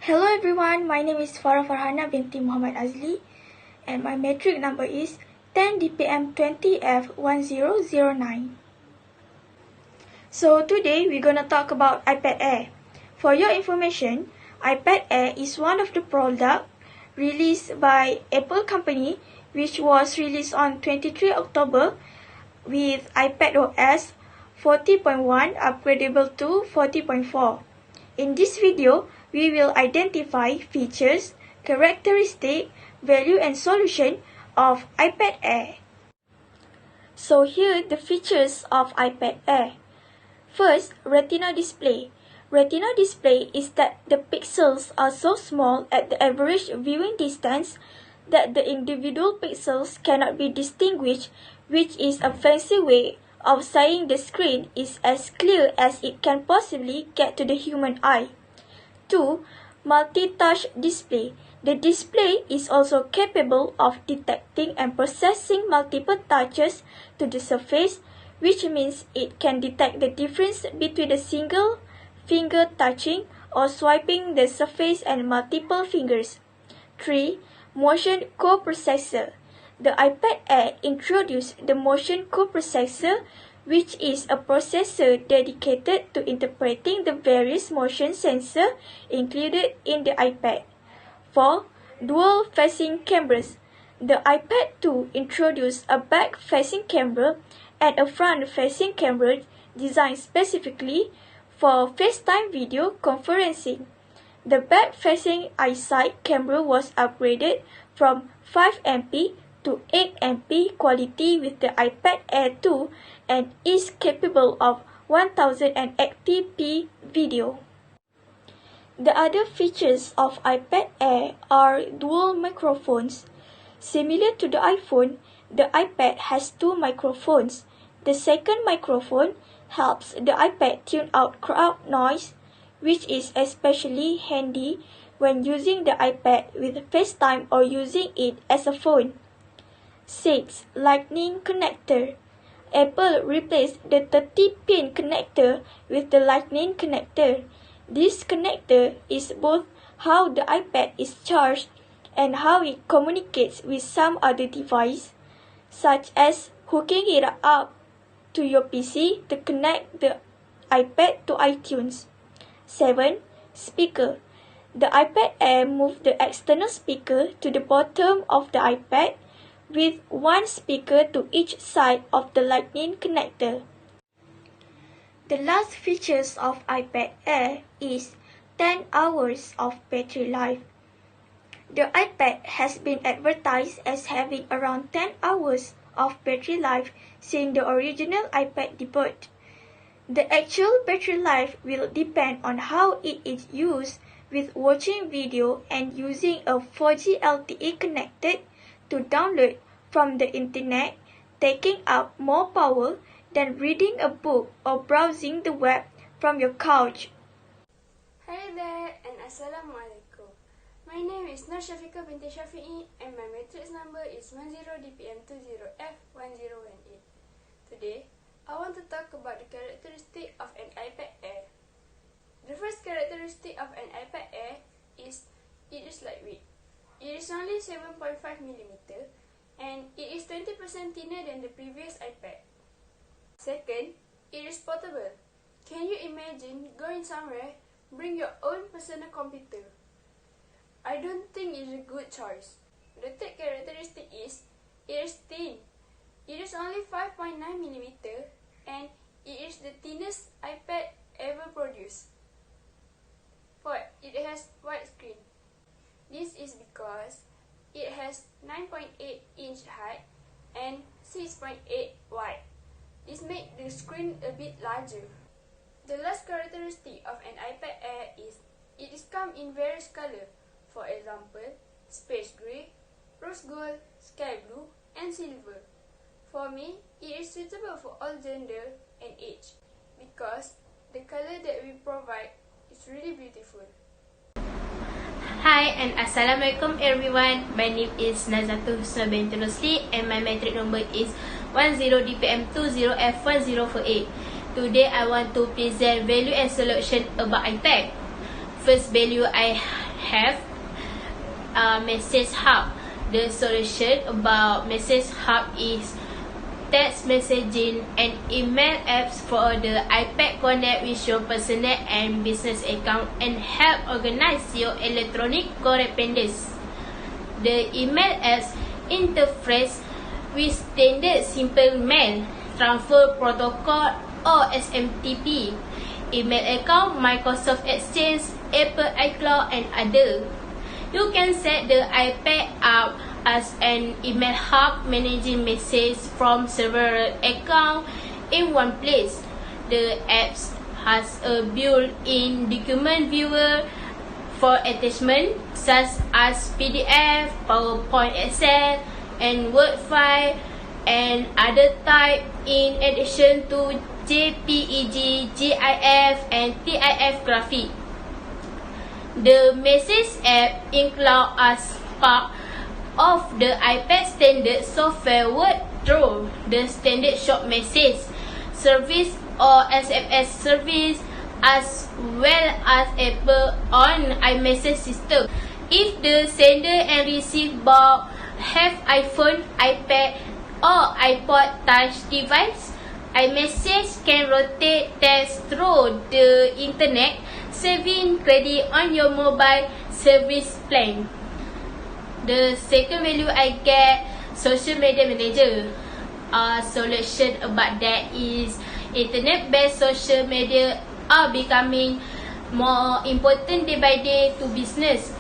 Hello everyone, my name is FARHANA binti Muhammad AZLI and my metric number is 10 DPM 20F1009. So today we're gonna talk about iPad Air. For your information, iPad Air is one of the products released by Apple company which was released on 23 October with iPad OS 40.1 upgradable to 40.4. In this video, we will identify features, characteristics, value and solution of iPad Air. So here are the features of iPad Air. First, Retina display. Retina display is that the pixels are so small at the average viewing distance that the individual pixels cannot be distinguished, which is a fancy way of saying the screen is as clear as it can possibly get to the human eye. 2. Multi-touch display. The display is also capable of detecting and processing multiple touches to the surface, which means it can detect the difference between a single finger touching or swiping the surface and multiple fingers. 3. Motion coprocessor. The iPad Air introduced the motion coprocessor, which is a processor dedicated to interpreting the various motion sensors included in the iPad. 4. Dual-facing cameras. The iPad 2 introduced a back-facing camera and a front-facing camera designed specifically for FaceTime video conferencing. The back-facing eyesight camera was upgraded from 5MP to 8MP quality with the iPad Air 2 and is capable of 1080p video. The other features of iPad Air are dual microphones. Similar to the iPhone, the iPad has two microphones. The second microphone helps the iPad tune out crowd noise, which is especially handy when using the iPad with FaceTime or using it as a phone. 6. Lightning connector. Apple replaced the 30-pin connector with the Lightning connector. This connector is both how the iPad is charged and how it communicates with some other device, such as hooking it up to your PC to connect the iPad to iTunes. 7. Speaker. The iPad Air moved the external speaker to the bottom of the iPad with one speaker to each side of the Lightning connector. The last features of iPad Air is 10 hours of battery life. The iPad has been advertised as having around 10 hours of battery life since the original iPad debut. The actual battery life will depend on how it is used, with watching video and using a 4G LTE connected to download from the internet taking up more power than reading a book or browsing the web from your couch. Hi there and Assalamualaikum. My name is Syafiqah binti Syafiqah and my matrix number is 10DPM20F1018. Today, I want to talk about the characteristic of an iPad Air. The first characteristic of an iPad Air is it is lightweight. It is only 7.5mm and it is 20% thinner than the previous iPad. Second, it is portable. Can you imagine going somewhere, bring your own personal computer? I don't think it is a good choice. The third characteristic is it is thin. It is only 5.9mm and it is the thinnest iPad ever produced. Fourth, it has widescreen. This is because it has 9.8-inch height and 6.8 wide. This makes the screen a bit larger. The last characteristic of an iPad Air is it is come in various colors. For example, space grey, rose gold, sky blue, and silver. For me, it is suitable for all gender and age because the color that we provide is really beautiful. Hi and Assalamualaikum everyone. My name is NAZATUL binti ROSLI and my matric number is 10DPM20F1048. Today I want to present value and solution about iPad. First value I have Message Hub. The solution about Message Hub is text messaging and email apps for the iPad connect with your personal and business account and help organize your electronic correspondence. The email apps interface with standard simple mail, transfer protocol or SMTP, email account, Microsoft Exchange, Apple iCloud and other. You can set the iPad up as an email hub, managing messages from several accounts in one place. The app has a built-in document viewer for attachment such as PDF, PowerPoint, Excel, and Word file and other type in addition to JPEG, GIF, and TIF graphic. The Message app includes as part of the iPad standard software Word through the standard short message service or SMS service as well as Apple on iMessage system. If the sender and receiver have iPhone, iPad or iPod touch device, iMessage can rotate text through the internet, saving credit on your mobile service plan. The second value I get social media manager. Solution about that is internet-based social media are becoming more important day by day to business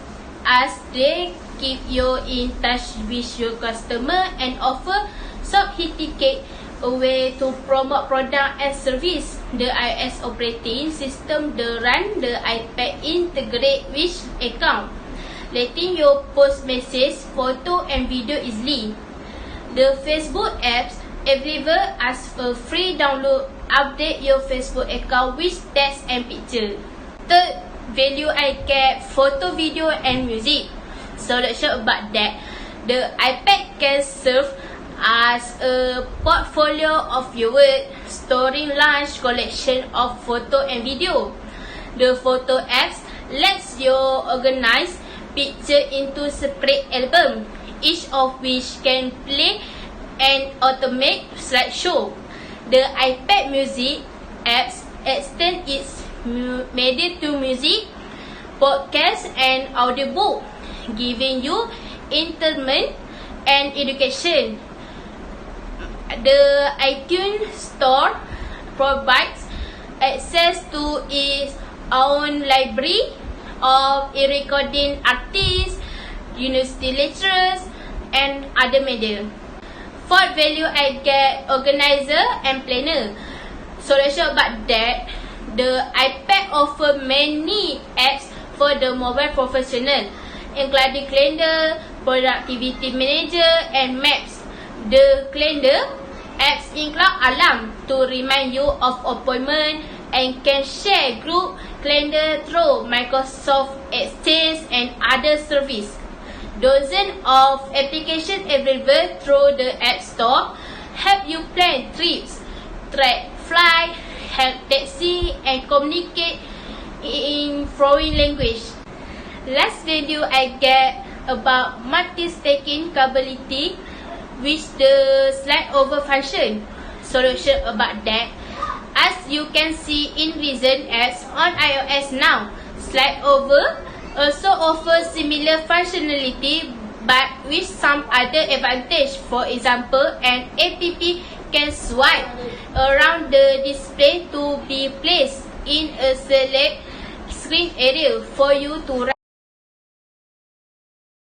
as they keep you in touch with your customer and offer sophisticated a way to promote product and service. The iOS operating system the run the iPad integrate with account, letting you post message, photo and video easily. The Facebook apps available as a free download. Update your Facebook account with text and picture. Third value I get photo, video and music. Solution about that. The iPad can serve as a portfolio of your work, storing large collection of photo and video. The photo apps lets you organize picture into separate album, each of which can play and automate slideshow. The iPad music apps extend its media to music, podcast and audiobook, giving you entertainment and education. The iTunes Store provides access to its own library of recording artists, university lecturers, and other media. Fourth value, I get organizer and planner. Solution about that, the iPad offer many apps for the mobile professional, including calendar, productivity manager, and maps. The calendar apps include alarm to remind you of appointment and can share group calendar through Microsoft Exchange and other services. Dozens of applications available through the App Store help you plan trips, track flight, help taxi, and communicate in foreign language. Last video I get about multi-stacking capability with the slide over function. Solution about that, as you can see in recent apps on iOS now, slide over also offers similar functionality but with some other advantage. For example, an app can swipe around the display to be placed in a select screen area for you to write.